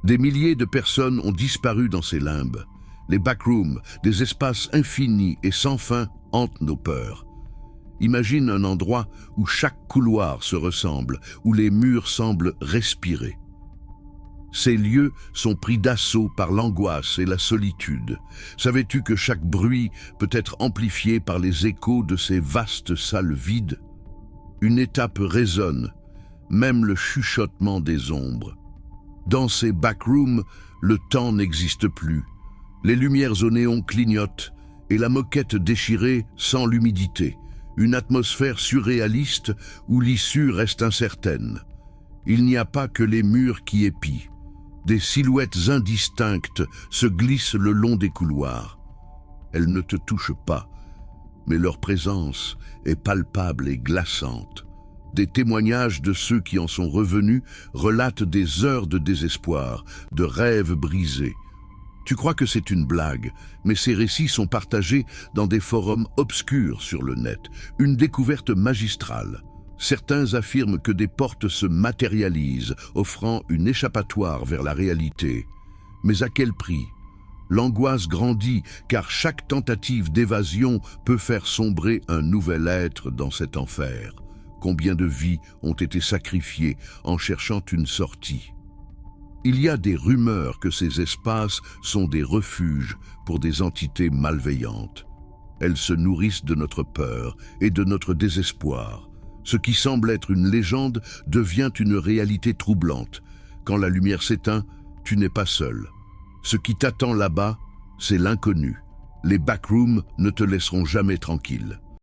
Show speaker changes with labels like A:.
A: Des milliers de personnes ont disparu dans ces limbes. Les backrooms, des espaces infinis et sans fin, hantent nos peurs. Imagine un endroit où chaque couloir se ressemble, où les murs semblent respirer. Ces lieux sont pris d'assaut par l'angoisse et la solitude. Savais-tu que chaque bruit peut être amplifié par les échos de ces vastes salles vides? Une étape résonne, même le chuchotement des ombres. Dans ces backrooms, le temps n'existe plus. Les lumières au néon clignotent et la moquette déchirée sent l'humidité. Une atmosphère surréaliste où l'issue reste incertaine. Il n'y a pas que les murs qui épient. Des silhouettes indistinctes se glissent le long des couloirs. Elles ne te touchent pas, mais leur présence est palpable et glaçante. Des témoignages de ceux qui en sont revenus relatent des heures de désespoir, de rêves brisés. Tu crois que c'est une blague, mais ces récits sont partagés dans des forums obscurs sur le net, une découverte magistrale. Certains affirment que des portes se matérialisent, offrant une échappatoire vers la réalité. Mais à quel prix? L'angoisse grandit, car chaque tentative d'évasion peut faire sombrer un nouvel être dans cet enfer. Combien de vies ont été sacrifiées en cherchant une sortie? Il y a des rumeurs que ces espaces sont des refuges pour des entités malveillantes. Elles se nourrissent de notre peur et de notre désespoir. Ce qui semble être une légende devient une réalité troublante. Quand la lumière s'éteint, tu n'es pas seul. Ce qui t'attend là-bas, c'est l'inconnu. Les backrooms ne te laisseront jamais tranquille.